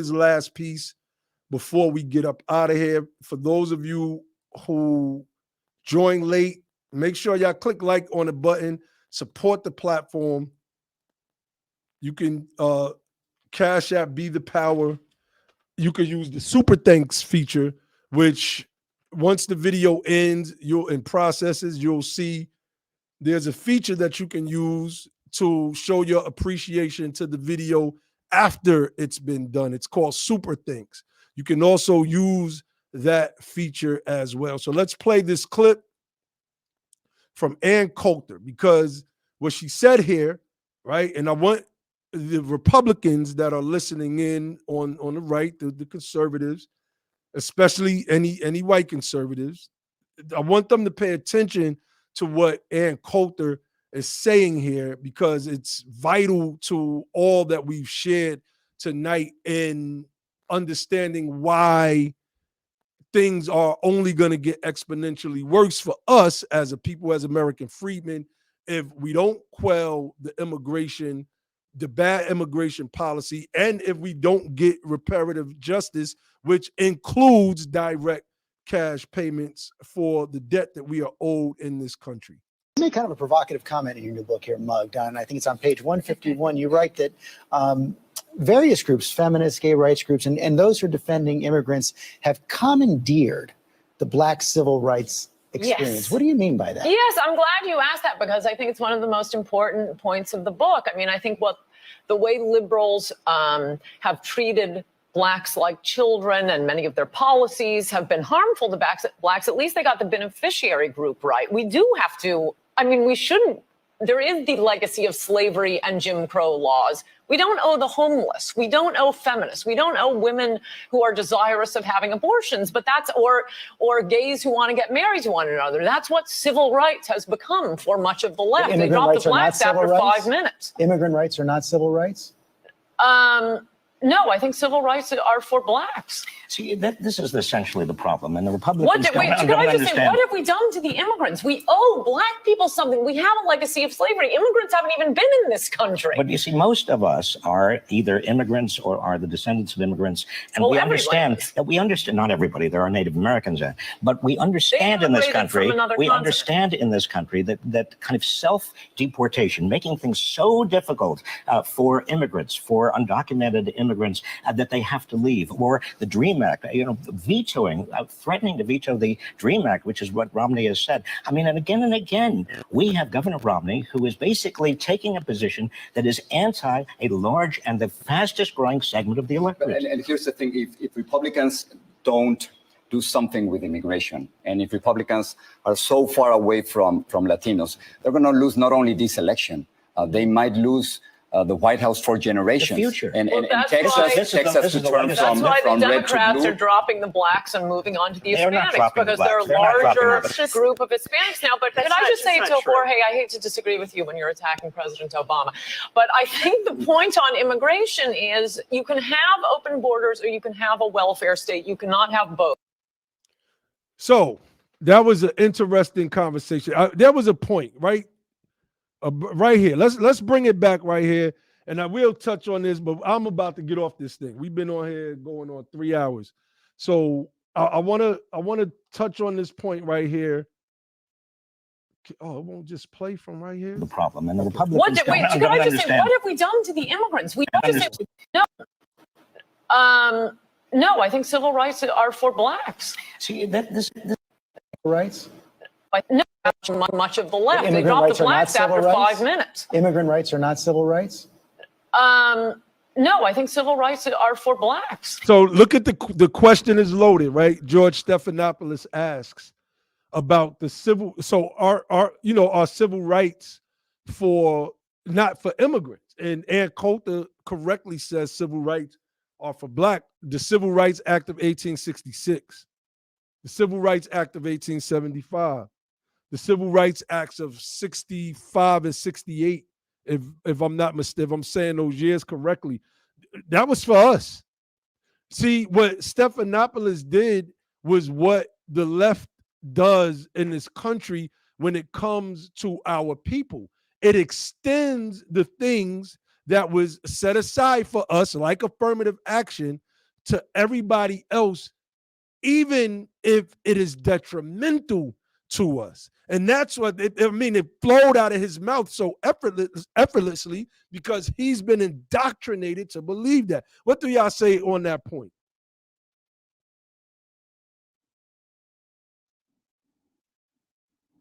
his last piece before we get up out of here. For those of you who joined late, make sure y'all click like on the button, support the platform. You can Cash App Be the Power. You can use the Super Thanks feature, which once the video ends, in processes, you'll see there's a feature that you can use to show your appreciation to the video after it's been done. It's called Super Thanks. You can also use that feature as well. So let's play this clip from Ann Coulter, because what she said here, right? And I want the Republicans that are listening in on the right, the conservatives, especially any white conservatives, I want them to pay attention to what Ann Coulter is saying here, because it's vital to all that we've shared tonight in understanding why things are only going to get exponentially worse for us as a people, as American freedmen, if we don't quell the bad immigration policy, and if we don't get reparative justice, which includes direct cash payments for the debt that we are owed in this country. You make kind of a provocative comment in your book here, Mug, and I think it's on page 151. You write that various groups, feminist, gay rights groups, and those who are defending immigrants have commandeered the Black civil rights experience. Yes. What do you mean by that? Yes, I'm glad you asked that, because I think it's one of the most important points of the book. I mean, I think the way liberals have treated Blacks like children, and many of their policies have been harmful to Blacks, at least they got the beneficiary group right. We do have to, I mean, we shouldn't, there is the legacy of slavery and Jim Crow laws. We don't owe the homeless. We don't owe feminists. We don't owe women who are desirous of having abortions, but that's, or gays who want to get married to one another. That's what civil rights has become for much of the left. They dropped the Blacks after 5 minutes. Immigrant rights are not civil rights? No, I think civil rights are for Blacks. See, this is essentially the problem, and the Republicans What have we done to the immigrants? We owe Black people something. We have a legacy of slavery. Immigrants haven't even been in this country. But you see, most of us are either immigrants or are the descendants of immigrants, and we understand that not everybody. There are Native Americans in, but we understand in this country. We understand in this country that kind of self-deportation, making things so difficult for immigrants, for undocumented immigrants, that they have to leave, or the DREAM Act, vetoing, threatening to veto the DREAM Act, which is what Romney has said. I mean, and again, we have Governor Romney, who is basically taking a position that is anti a large and the fastest growing segment of the electorate. And here's the thing, if Republicans don't do something with immigration, and if Republicans are so far away from Latinos, they're going to lose not only this election, they might lose the White House for generations. The future. And Texas to turn that's why from the red to Democrats blue. are dropping the Blacks and moving on to the They're not Hispanics, dropping because the they're a Blacks. larger group of Hispanics now. But can I just say to Jorge, I hate to disagree with you when you're attacking President Obama, but I think the point on immigration is you can have open borders or you can have a welfare state. You cannot have both. So that was an interesting conversation. There was a point, right? Right here. Let's bring it back right here. And I will touch on this, but I'm about to get off this thing. We've been on here going on 3 hours. So I want to touch on this point right here. Oh, it won't just play from right here? The problem. And the Republicans What have we done to the immigrants? We don't just say, no, I think civil rights are for Blacks. See, this rights? No, much of the left. They dropped the Blacks after 5 minutes. Immigrant rights are not civil rights? No, I think civil rights are for Blacks. So look at the question is loaded, right? George Stephanopoulos asks about the civil. So our civil rights not for immigrants, and Ann Coulter correctly says civil rights are for Black. The Civil Rights Act of 1866, the Civil Rights Act of 1875, the Civil Rights Acts of 65 and 68. If I'm not mistaken, if I'm saying those years correctly, that was for us. See, what Stephanopoulos did was what the left does in this country when it comes to our people. It extends the things that was set aside for us, like affirmative action, to everybody else, even if it is detrimental to us. And that's what it flowed out of his mouth so effortlessly because he's been indoctrinated to believe that. What do y'all say on that point?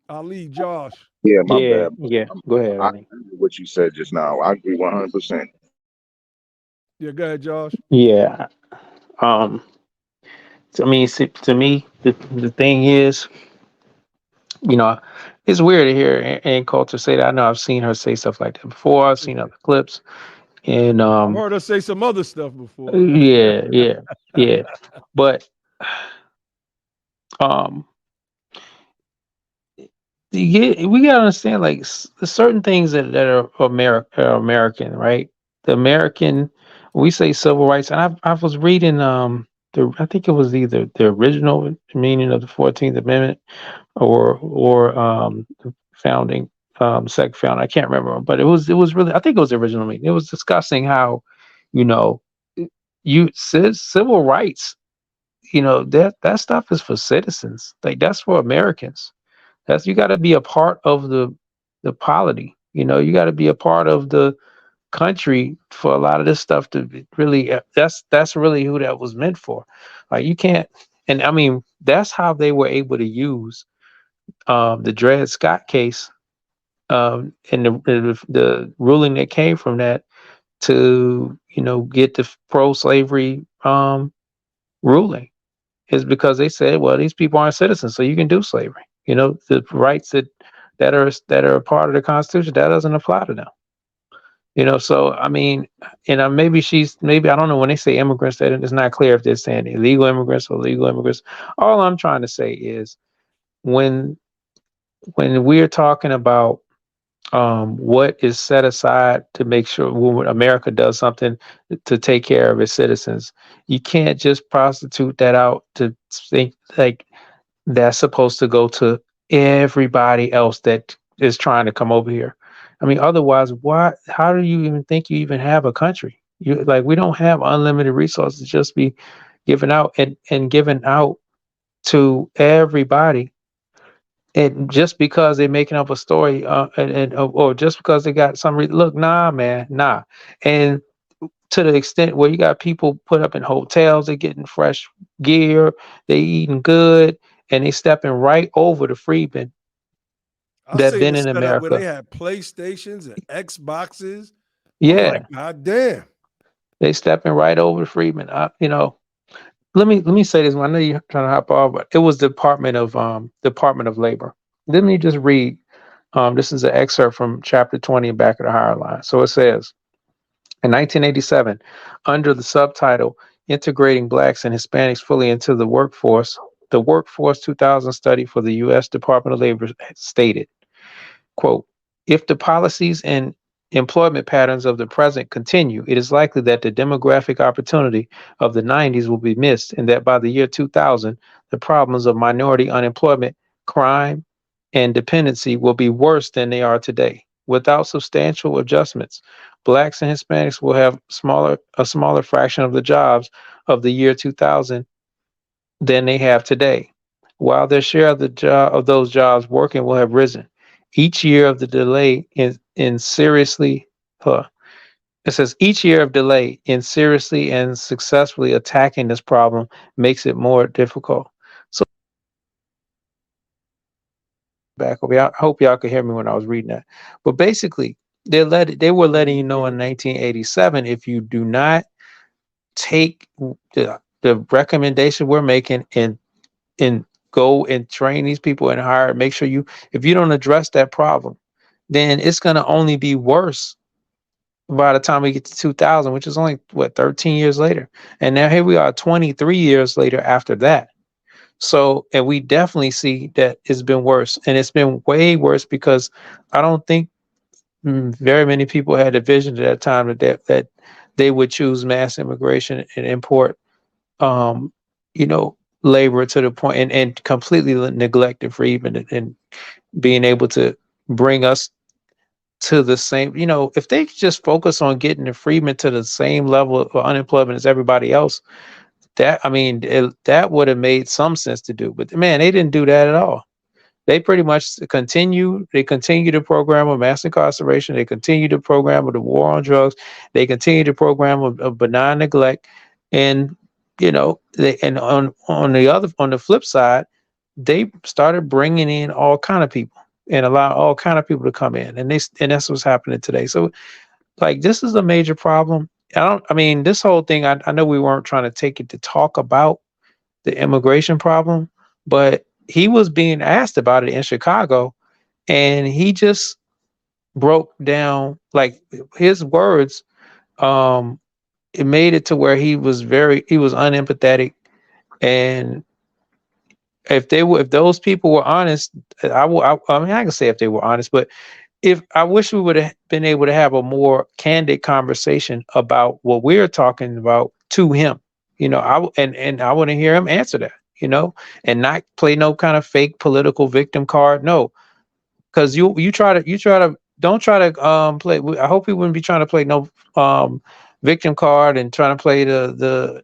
Ali, Josh. Yeah, my bad. Yeah. Go ahead, I Ernie. agree with what you said just now. I agree 100%. Yeah, go ahead, Josh. Yeah. So, I mean, to me, the thing is, you know, it's weird to hear Ann Coulter say that. I know I've seen her say stuff like that before. I've seen other clips, and I've heard her say some other stuff before. yeah. But um, we gotta understand like certain things that are American, right? The American, we say civil rights, and I was reading I think it was either the original meaning of the 14th Amendment or the founding second founding. I can't remember, but it was really, I think it was the original meaning. It was discussing how, you know, civil rights, you know, that stuff is for citizens. Like that's for Americans. That's, you got to be a part of the polity. You know, you got to be a part of the country for a lot of this stuff to be really. That's really who that was meant for. Like you can't. And I mean, that's how they were able to use the Dred Scott case and the ruling that came from that to, you know, get the pro-slavery ruling, is because they said, well, these people aren't citizens, so you can do slavery. You know, the rights that are a part of the Constitution, that doesn't apply to them. You know, so I mean, and maybe I don't know, when they say immigrants, that it's not clear if they're saying illegal immigrants or legal immigrants. All I'm trying to say is when we're talking about what is set aside to make sure when America does something to take care of its citizens, you can't just prostitute that out to think like that's supposed to go to everybody else that is trying to come over here. I mean, otherwise, how do you even think you even have a country? We don't have unlimited resources to just be given out and given out to everybody. And just because they're making up a story, or just because they got look, nah, man, nah. And to the extent where you got people put up in hotels, they're getting fresh gear, they eating good, and they stepping right over the freedmen I that seen been the in setup where they America. had PlayStations and Xboxes. I'm Yeah, like, God damn. they stepping right over the freedmen. You know, let me say this one. I know you're trying to hop off, but it was Department of Labor. Let me just read. This is an excerpt from chapter 20 back of the Higher Line. So it says, in 1987, under the subtitle Integrating Blacks and Hispanics Fully into the Workforce, the Workforce 2000 study for the U.S. Department of Labor stated, quote, if the policies and employment patterns of the present continue, it is likely that the demographic opportunity of the 90s will be missed, and that by the year 2000, the problems of minority unemployment, crime, and dependency will be worse than they are today. Without substantial adjustments, Blacks and Hispanics will have a smaller fraction of the jobs of the year 2000 than they have today, while their share of those jobs working will have risen. Each year of the delay in seriously, it says each year of delay in seriously and successfully attacking this problem makes it more difficult. So back over. I hope y'all could hear me when I was reading that. But basically, they were letting you know in 1987, if you do not take the recommendation we're making and go and train these people and hire, make sure if you don't address that problem, then it's going to only be worse by the time we get to 2000, which is only 13 years later. And now here we are 23 years later after that. So, and we definitely see that it's been worse, and it's been way worse because I don't think very many people had a vision at that time that they would choose mass immigration and import, you know, labor to the point and completely neglect the freedmen and being able to bring us to the same, you know, if they just focus on getting the freedmen to the same level of unemployment as everybody else, that, I mean, that would have made some sense to do, but man, they didn't do that at all. They pretty much continue the program of mass incarceration. They continue the program of the war on drugs. They continue the program of benign neglect. And, you know, on the flip side, they started bringing in all kind of people and allow all kind of people to come in. And that's what's happening today. So like, this is a major problem. I mean, this whole thing, I know we weren't trying to take it to talk about the immigration problem, but he was being asked about it in Chicago, and he just broke down like his words. It made it to where he was unempathetic, and if those people were honest, I mean, I can say if they were honest, but if I wish we would have been able to have a more candid conversation about what we're talking about to him, you know, and I want to hear him answer that, you know, and not play no kind of fake political victim card. No, because you try to don't try to play. I hope he wouldn't be trying to play no victim card and trying to play the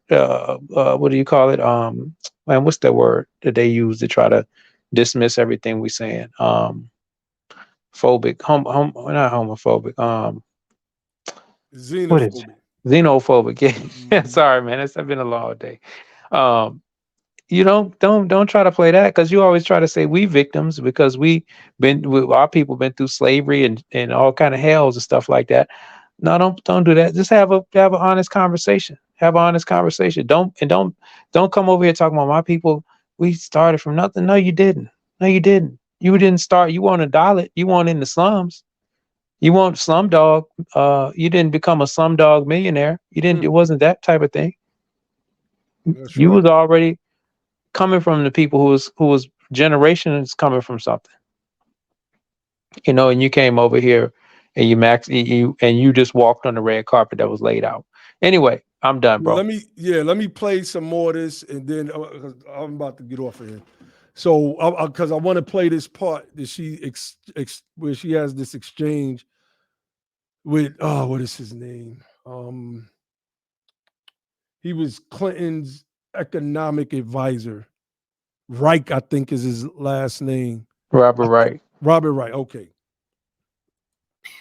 what do you call it? Man, what's that word that they use to try to dismiss everything we saying? Phobic, not homophobic. What is it? Xenophobic? Yeah. Sorry, man. It's been a long day. You don't try to play that, because you always try to say we victims because our people been through slavery and all kind of hells and stuff like that. No, don't do that. Just have an honest conversation. Have an honest conversation. Don't come over here talking about my people. We started from nothing. No, you didn't. No, you didn't. You didn't start. You weren't a dollar. You weren't in the slums. You weren't slumdog. You didn't become a slumdog millionaire. You didn't. It wasn't that type of thing. That's you right. was already coming from the people who was generations coming from something. You know, and you came over here and you just walked on the red carpet that was laid out. Anyway, I'm done, bro. Let me play some more of this, and then I'm about to get off of here. So, because I want to play this part that where she has this exchange with what is his name? He was Clinton's economic advisor. Reich, I think, is his last name. Robert Wright. Robert Wright. Okay.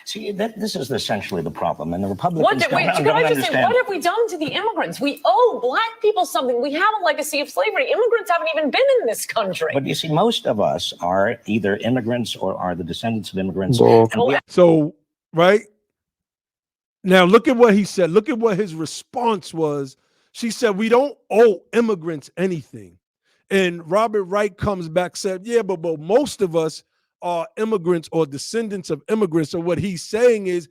See, this is essentially the problem, and the Republicans What have we done to the immigrants? We owe Black people something. We have a legacy of slavery. Immigrants haven't even been in this country. But you see, most of us are either immigrants or are the descendants of immigrants. So, right now, look at what he said. Look at what his response was. She said, "We don't owe immigrants anything." And Robert Wright comes back, said, "Yeah, but most of us are immigrants or descendants of immigrants." So what he's saying is,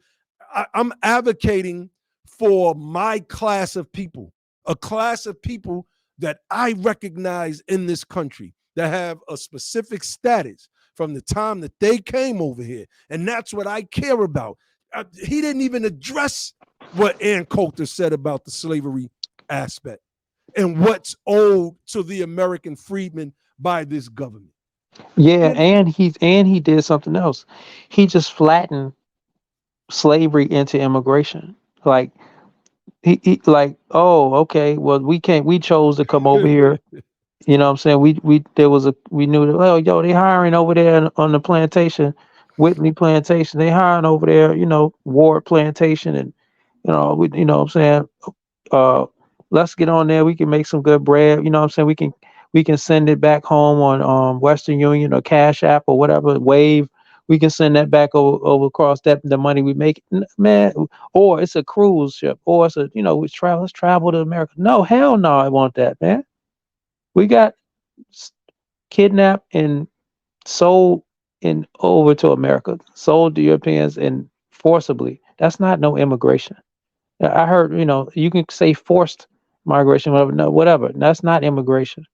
I'm advocating for my class of people, a class of people that I recognize in this country that have a specific status from the time that they came over here. And that's what I care about. He didn't even address what Ann Coulter said about the slavery aspect and what's owed to the American freedmen by this government. Yeah, and he did something else. He just flattened slavery into immigration. Like he like, oh, okay, well, we chose to come over here. You know what I'm saying? We knew that, oh, yo, they hiring over there on the plantation, Whitney plantation. They hiring over there, you know, Ward plantation, and you know what I'm saying? Let's get on there. We can make some good bread. You know what I'm saying? We can send it back home on Western Union or Cash App or whatever, Wave. We can send that back over across the money we make, man. Or it's a cruise ship, or it's let's travel to America. No, hell no, I want that, man. We got kidnapped and sold over to America, sold to Europeans and forcibly. That's not no immigration. I heard, you can say forced migration, whatever. That's not immigration.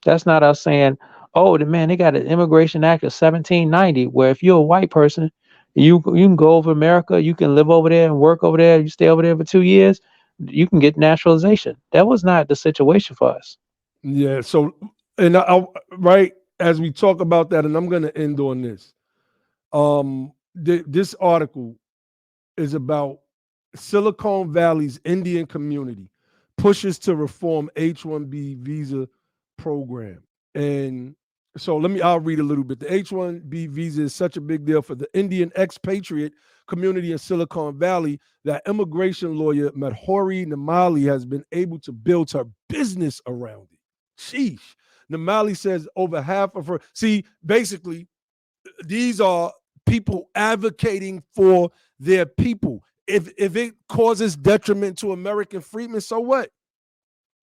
That's not us saying, oh, they got an Immigration Act of 1790, where if you're a white person, you can go over America, you can live over there and work over there, you stay over there for 2 years, you can get naturalization. That was not the situation for us. Yeah. So, and right as we talk about that, and I'm going to end on this. This article is about Silicon Valley's Indian community pushes to reform H-1B visa program. And so I'll read a little bit. The H-1B visa is such a big deal for the Indian expatriate community in Silicon Valley that immigration lawyer Madhuri Namali has been able to build her business around it. Sheesh. Namali says over half of her, basically, these are people advocating for their people. If it causes detriment to American freedmen, so what?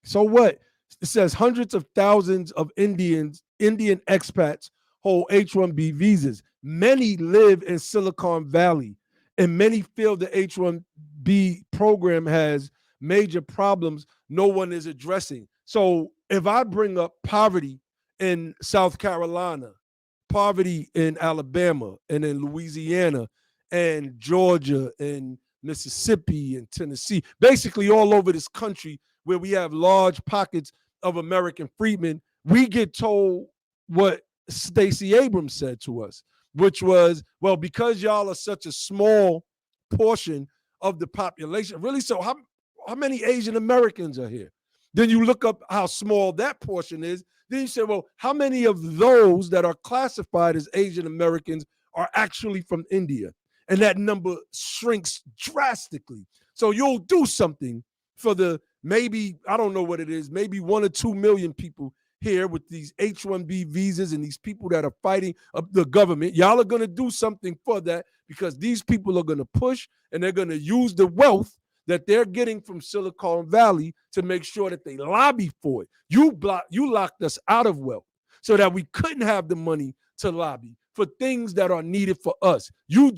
So what? It says hundreds of thousands of Indian expats hold H-1B visas. Many live in Silicon Valley, and many feel the H-1B program has major problems no one is addressing. So if I bring up poverty in South Carolina, poverty in Alabama and in Louisiana and Georgia and Mississippi and Tennessee, basically all over this country where we have large pockets of American freedmen, we get told what Stacey Abrams said to us, which was, well, because y'all are such a small portion of the population, really, so how many Asian Americans are here? Then you look up how small that portion is. Then you say, well, how many of those that are classified as Asian Americans are actually from India? And that number shrinks drastically. So you'll do something for the maybe, I don't know what it is, maybe 1 or 2 million people here with these H-1B visas and these people that are fighting the government. Y'all are going to do something for that because these people are going to push and they're going to use the wealth that they're getting from Silicon Valley to make sure that they lobby for it. You locked us out of wealth so that we couldn't have the money to lobby for things that are needed for us. You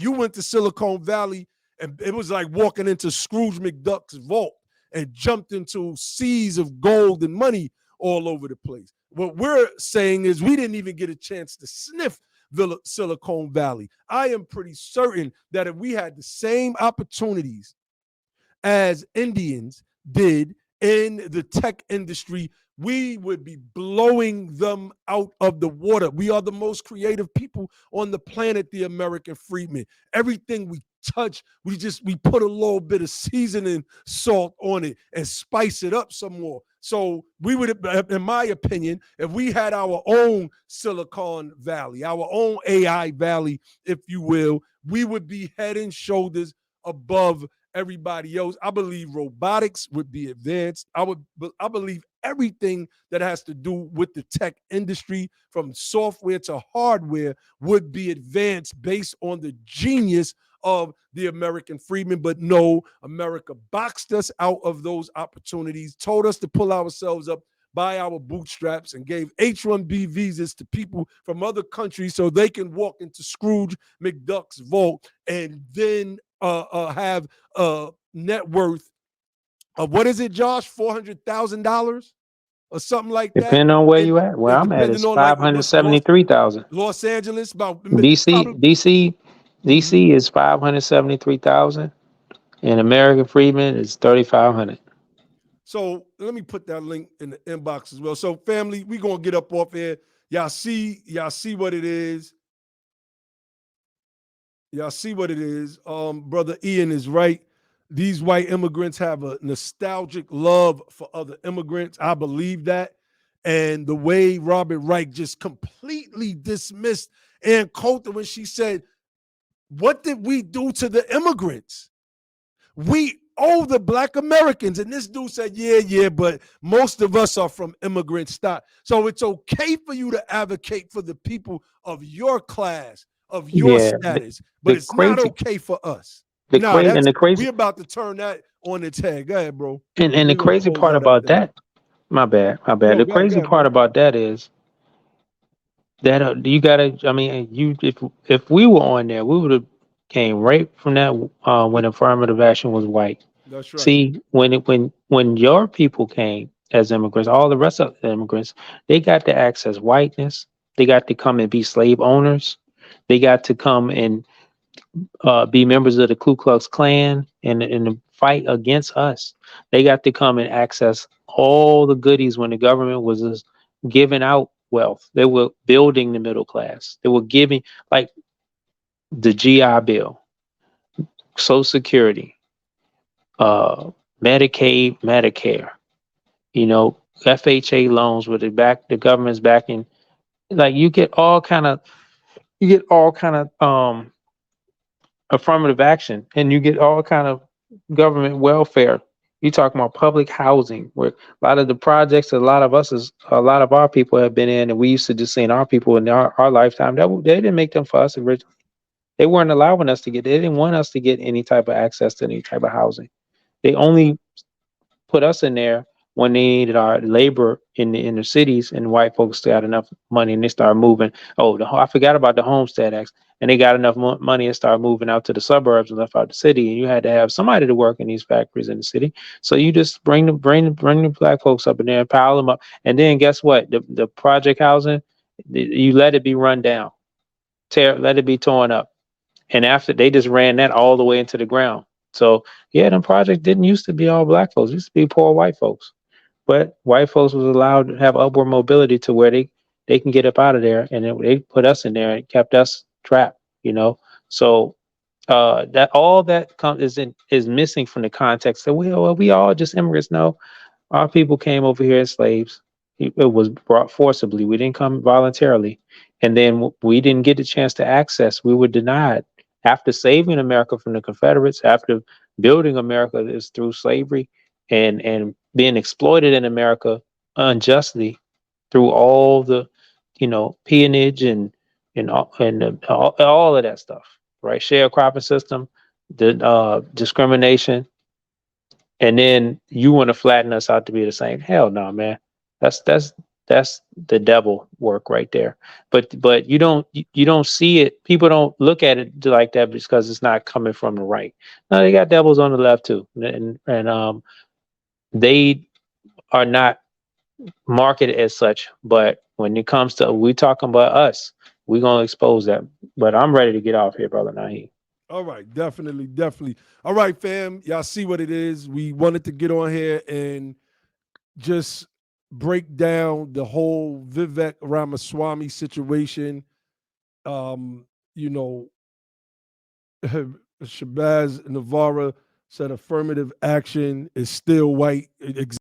went to Silicon Valley and it was like walking into Scrooge McDuck's vault and jumped into seas of gold and money all over the place. What we're saying is we didn't even get a chance to sniff Silicon Valley. I am pretty certain that if we had the same opportunities as Indians did in the tech industry, we would be blowing them out of the water. We are the most creative people on the planet, the American freedmen. Everything we touch, we put a little bit of seasoning salt on it and spice it up some more. So we would, in my opinion, if we had our own Silicon Valley, our own AI Valley, if you will, we would be head and shoulders above everybody else. I believe robotics would be advanced. I believe everything that has to do with the tech industry, from software to hardware, would be advanced based on the genius of the American freedmen. But no, America boxed us out of those opportunities, told us to pull ourselves up by our bootstraps, and gave H-1B visas to people from other countries so they can walk into Scrooge McDuck's vault and then have a net worth of, what is it, Josh, $400,000 or something like that. Depending on where you at. Where I'm at is 573,000. Los Angeles, about DC is 573,000, and American Freedmen is 3,500. So let me put that link in the inbox as well. So family, we gonna get up off here. Y'all see what it is. Y'all see what it is. Brother Ian is right. These white immigrants have a nostalgic love for other immigrants. I believe that. And the way Robert Reich just completely dismissed Ann Coulter when she said, what did we do to the immigrants? We owe the Black Americans. And this dude said, yeah, but most of us are from immigrant stock. So it's okay for you to advocate for the people of your class, of your status, but it's not okay for us. We're about to turn that on its head. Go ahead, bro. And the crazy part about that, my bad. The crazy part about that is that you gotta. I mean, if we were on there, we would have came right from that when affirmative action was white. That's right. See, when your people came as immigrants, all the rest of the immigrants, they got to access whiteness. They got to come and be slave owners. They got to come and be members of the Ku Klux Klan and fight against us. They got to come and access all the goodies when the government was just giving out wealth. They were building the middle class. They were giving, like, the GI Bill, Social Security, Medicaid, Medicare, you know, FHA loans with the government's backing. Like you get all kind of affirmative action, and you get all kind of government welfare. You talking about public housing, where a lot of the projects, a lot of our people have been in, and we used to just see in our people in our lifetime that they didn't make them for us originally. They weren't allowing us to get. They didn't want us to get any type of access to any type of housing. They only put us in there when they needed our labor in the inner cities, and white folks got enough money and they started moving. Oh, I forgot about the Homestead Act, and they got enough money and started moving out to the suburbs and left out the city. And you had to have somebody to work in these factories in the city. So you just bring the black folks up in there and pile them up. And then guess what? The project housing, you let it be run down, let it be torn up. And after they just ran that all the way into the ground. So yeah, them projects didn't used to be all black folks. It used to be poor white folks. But white folks was allowed to have upward mobility to where they can get up out of there, and they put us in there and kept us trapped, you know. So that all that is missing from the context. So we all just immigrants. No, our people came over here as slaves. It was brought forcibly. We didn't come voluntarily. And then we didn't get the chance to access. We were denied. After saving America from the Confederates, after building America is through slavery and being exploited in America unjustly through all the, peonage all of that stuff, right? Sharecropping system, the discrimination, and then you want to flatten us out to be the same. Hell no, man. That's the devil work right there. But you don't see it. People don't look at it like that because it's not coming from the right. No, they got devils on the left too, and they are not marketed as such. But when it comes to we talking about us, we're gonna expose that. But I'm ready to get off here, brother Naheem. All right, definitely. All right, fam, y'all see what it is. We wanted to get on here and just break down the whole Vivek Ramaswamy situation. Shabazz Navarro said affirmative action is still white.